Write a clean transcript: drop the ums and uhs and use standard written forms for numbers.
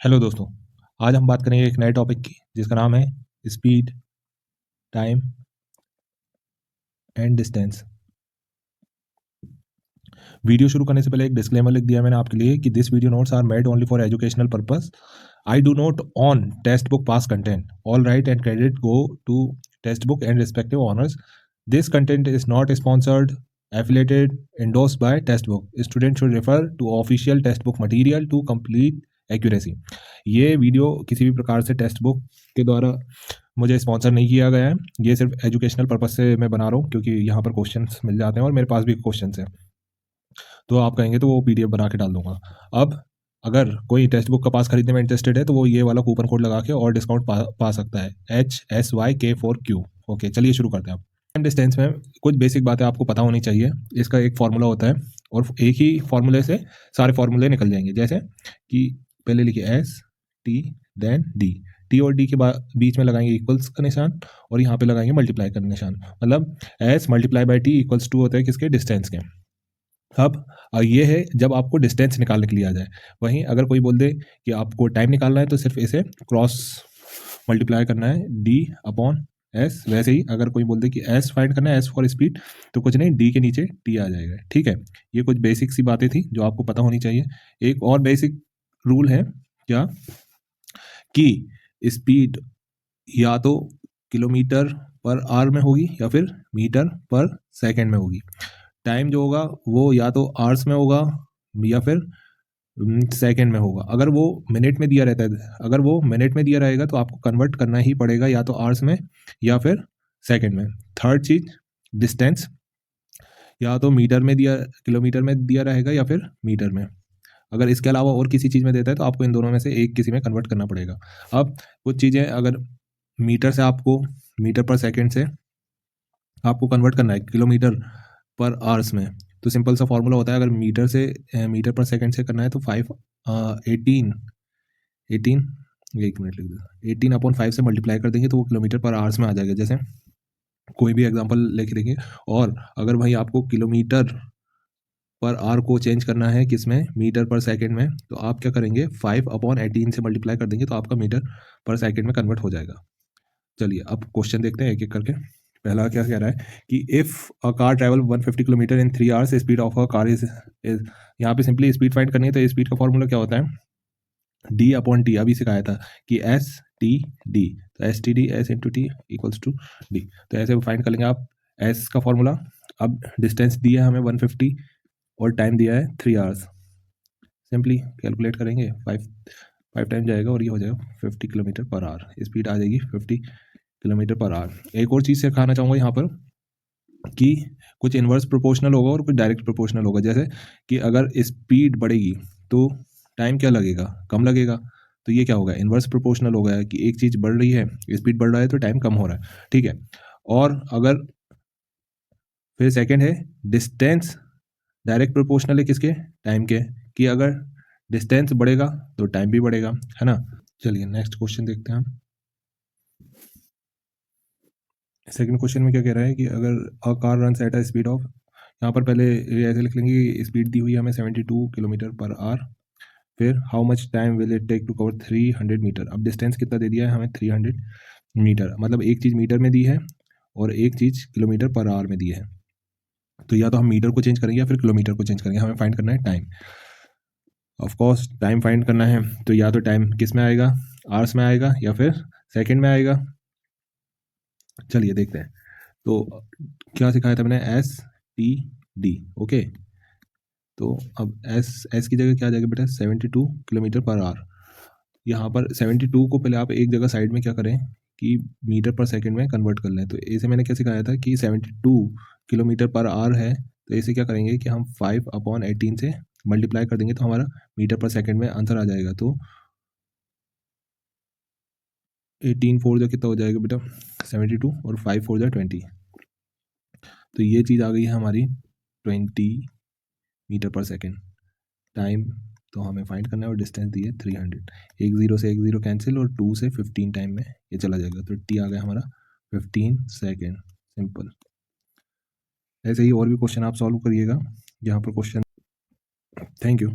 Hello दोस्तों। आज हम बात करेंगे एक नए टॉपिक की जिसका नाम है speed, time and distance. Video शुरू करने से पहले एक डिस्क्लेमर लिख दिया मैंने आपके लिए कि this video notes are made only for educational purpose. I do not own textbook pass content. All right and credit go to textbook and respective owners. This content is not sponsored, affiliated, endorsed by textbook. Student should refer to official textbook material to complete accuracy. ये video किसी भी प्रकार से text book के द्वारा मुझे sponsor नहीं किया गया है। ये सिर्फ एजुकेशनल पर्पस से मैं बना रहा हूँ क्योंकि यहाँ पर क्वेश्चंस मिल जाते हैं और मेरे पास भी क्वेश्चंस हैं, तो आप कहेंगे तो वो पीडीएफ बना के डाल दूंगा। अब अगर कोई टेक्स्ट बुक का पास खरीदने में इंटरेस्टेड है तो वो ये वाला कूपन कोड लगा के और डिस्काउंट पा सकता है HSYK4Q। ओके, चलिए शुरू करते हैं। आप टाइम डिस्टेंस में कुछ बेसिक बातें आपको पता होनी चाहिए। इसका एक फार्मूला होता है और एक ही फार्मूले से सारे फार्मूले निकल जाएंगे। जैसे कि पहले लिखिए S T then D, T और डी के बीच में लगाएंगे इक्वल्स का निशान और यहाँ पे लगाएंगे मल्टीप्लाई का निशान। मतलब S multiply by T equals to होता है किसके, डिस्टेंस के। अब ये है जब आपको डिस्टेंस निकालने के लिए आ जाए। वहीं अगर कोई बोल दे कि आपको टाइम निकालना है तो सिर्फ इसे क्रॉस मल्टीप्लाई करना है डी अपॉन एस। वैसे ही अगर कोई बोल दे कि एस फाइंड करना है, एस फॉर स्पीड, तो कुछ नहीं, डी के नीचे टी आ जाएगा। ठीक है, ये कुछ बेसिक सी बातें थी जो आपको पता होनी चाहिए। एक और बेसिक रूल है क्या, कि स्पीड या तो किलोमीटर पर आवर में होगी या फिर मीटर पर सेकंड में होगी। टाइम जो होगा वो या तो आवर्स में होगा या फिर सेकंड में होगा। अगर वो मिनट में दिया रहता है, अगर वो मिनट में दिया रहेगा तो आपको कन्वर्ट करना ही पड़ेगा या तो आवर्स में या फिर सेकंड में। थर्ड चीज, डिस्टेंस या तो मीटर में दिया, किलोमीटर में दिया रहेगा या फिर मीटर में। अगर इसके अलावा और किसी चीज़ में देता है तो आपको इन दोनों में से एक किसी में कन्वर्ट करना पड़ेगा। अब कुछ चीज़ें अगर मीटर से आपको, मीटर पर सेकंड से आपको कन्वर्ट करना है किलोमीटर पर आवर्स में, तो सिंपल सा फॉर्मूला होता है। अगर मीटर से मीटर पर सेकंड से करना है तो 18 एक मिनट लिख दो, 18 अपॉन 5 से मल्टीप्लाई कर देंगे तो वो किलोमीटर पर आवर्स में आ जाएगा। जैसे कोई भी एग्जांपल लेके देंगे, और अगर भाई आपको किलोमीटर पर आवर को चेंज करना है किसमें, मीटर पर सेकंड में, तो आप क्या करेंगे 5 अपॉन 18 से मल्टीप्लाई कर देंगे तो आपका मीटर पर सेकंड में कन्वर्ट हो जाएगा। चलिए अब क्वेश्चन देखते हैं एक एक करके। पहला क्या कह रहा है कि if a car travel 150 kilometre in 3 hours, speed of a car is. यहाँ पे सिंपली स्पीड फाइंड करनी है तो स्पीड का फॉर्मूला क्या होता है, डी अपॉन टी। अभी सिखाया था कि एस टी डी, तो S T D S into T equals to D. तो ऐसे फाइंड कर लेंगे आप एस का फॉर्मूला। अब डिस्टेंस दिया है हमें 150 और टाइम दिया है 3 आवर्स। सिंपली कैलकुलेट करेंगे, 5 टाइम जाएगा और ये हो जाएगा 50 किलोमीटर पर आवर। स्पीड आ जाएगी 50 किलोमीटर पर आवर। एक और चीज़ सिखाना चाहूँगा यहाँ पर कि कुछ इन्वर्स प्रोपोर्शनल होगा और कुछ डायरेक्ट प्रोपोर्शनल होगा। जैसे कि अगर स्पीड बढ़ेगी तो टाइम क्या लगेगा, कम लगेगा। तो ये क्या होगा, इन्वर्स प्रोपोर्शनल होगा कि एक चीज़ बढ़ रही है, स्पीड बढ़ रहा है तो टाइम कम हो रहा है। ठीक है, और अगर फिर सेकंड है डिस्टेंस, डायरेक्ट प्रोपोर्शनल है किसके, टाइम के, कि अगर डिस्टेंस बढ़ेगा तो टाइम भी बढ़ेगा, है ना। चलिए नेक्स्ट क्वेश्चन देखते हैं हम। सेकंड क्वेश्चन में क्या कह रहा है कि अगर a car run at a speed of, यहाँ पर पहले ऐसे लिख लेंगे कि स्पीड दी हुई है हमें 72 किलोमीटर पर आवर। फिर how much time will it take to cover 300 metre. अब डिस्टेंस कितना दे दिया है हमें, 300 मीटर। मतलब एक चीज़ मीटर में दी है और एक चीज़ किलोमीटर पर आवर में दी है। तो या तो हम मीटर को चेंज करेंगे या फिर किलोमीटर को चेंज करेंगे। हमें फाइंड करना है time. Of course time find करना है तो या तो टाइम किस में आएगा, आवर्स में आएगा या फिर सेकंड में आएगा। चलिए देखते हैं। तो क्या सिखाया था मैंने, एस टी डी। ओके, तो अब एस की जगह क्या आ जाएगा बेटा, 72 किलोमीटर पर आवर। यहाँ पर 72 को पहले आप एक जगह साइड में क्या करें कि मीटर पर सेकंड में कन्वर्ट कर लें। तो इसे मैंने क्या सिखाया था कि 72 किलोमीटर पर आवर है, तो इसे क्या करेंगे कि हम 5 अपॉन 18 से मल्टीप्लाई कर देंगे तो हमारा मीटर पर सेकंड में आंसर आ जाएगा। तो 18 फोर जो कितना हो जाएगा बेटा, 72, और 5 फोर जो 20। तो ये चीज़ आ गई है हमारी 20 मीटर पर सेकंड। टाइम तो हमें फाइंड करना है और डिस्टेंस दी है 300। एक जीरो से एक जीरो कैंसिल और 2 से 15 टाइम में ये चला जाएगा, तो टी आ गया हमारा 15 सेकेंड। सिंपल। ऐसे ही और भी क्वेश्चन आप सॉल्व करिएगा यहाँ पर क्वेश्चन। Thank you.